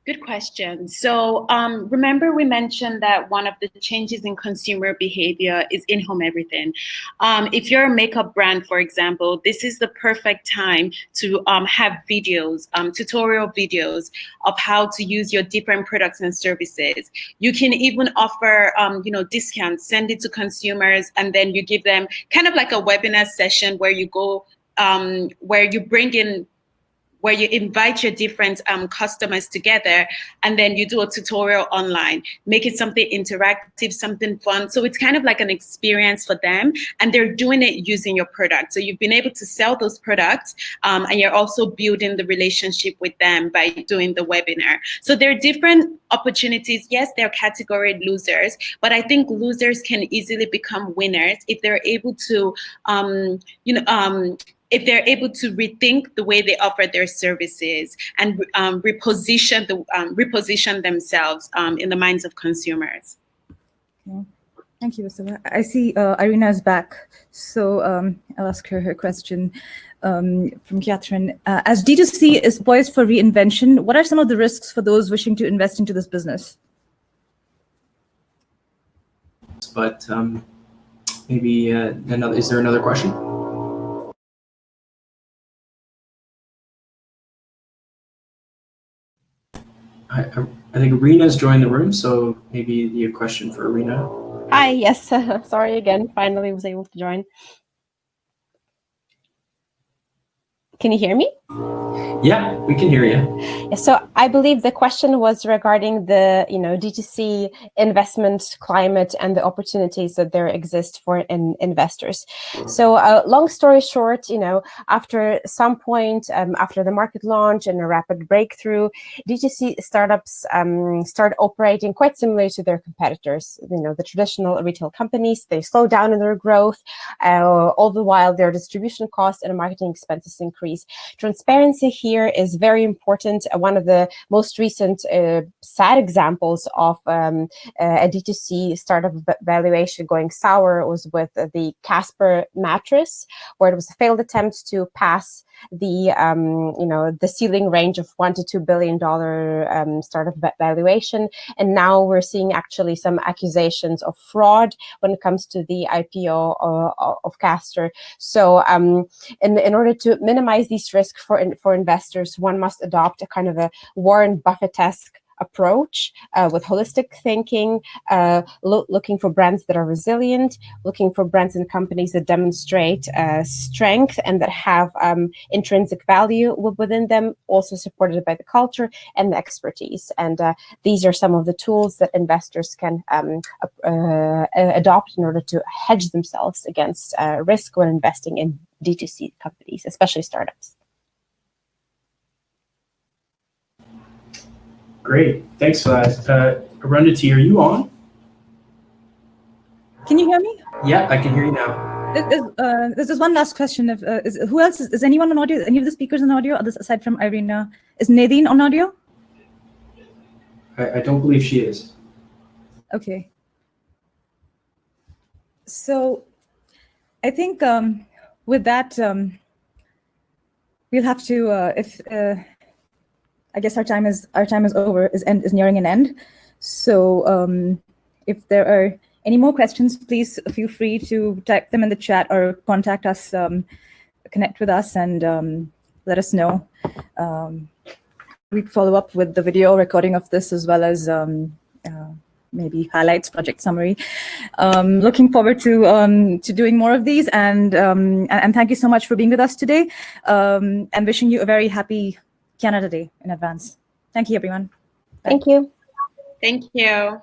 Good question. So remember we mentioned that one of the changes in consumer behavior is in-home everything. If you're a makeup brand, for example, this is the perfect time to have videos, tutorial videos of how to use your different products and services. You can even offer, discounts, send it to consumers, and then you give them kind of like a webinar session where you go, where you invite your different customers together, and then you do a tutorial online. Make it something interactive, something fun. So it's kind of like an experience for them, and they're doing it using your product. So you've been able to sell those products, and you're also building the relationship with them by doing the webinar. So there are different opportunities. Yes, they're category losers, but I think losers can easily become winners if they're able to, if they're able to rethink the way they offer their services and reposition themselves in the minds of consumers. Okay. Thank you, Mustafa. I see Irina is back, so I'll ask her question from Catherine. As D2C is poised for reinvention, what are some of the risks for those wishing to invest into this business? But maybe is there another question? I think Rena's joined the room, so maybe the question for Rena. Hi, yes, sorry again, finally was able to join. Can you hear me? Yeah, we can hear you. Yeah, so I believe the question was regarding the D2C investment climate and the opportunities that there exist for investors. So long story short, after some point, after the market launch and a rapid breakthrough, D2C startups start operating quite similar to their competitors. The traditional retail companies, they slow down in their growth, all the while their distribution costs and marketing expenses increase. Transparency here is very important. One of the most recent sad examples of a D2C startup valuation going sour was with the Casper mattress, where it was a failed attempt to pass the the ceiling range of $1 to $2 billion startup valuation, and now we're seeing actually some accusations of fraud when it comes to the IPO of Casper. So in order to minimize these risks for investors, one must adopt a kind of a Warren Buffett-esque approach with holistic thinking, looking for brands that are resilient, looking for brands and companies that demonstrate strength and that have intrinsic value within them, also supported by the culture and the expertise. And these are some of the tools that investors can adopt in order to hedge themselves against risk when investing in D2C companies, especially startups. Great, thanks for that. Arundhati, are you on? Can you hear me? Yeah, I can hear you now. There's one last question. Who else is anyone on audio? Any of the speakers on audio, aside from Irina? Is Nadine on audio? I don't believe she is. Okay. So I think with that, we'll have to, I guess our time is over, is nearing an end. So if there are any more questions, please feel free to type them in the chat or contact us, connect with us, and let us know. We'd follow up with the video recording of this, as well as maybe highlights, project summary. Looking forward to doing more of these, and thank you so much for being with us today, and wishing you a very happy Canada Day in advance. Thank you, everyone. Bye. Thank you. Thank you.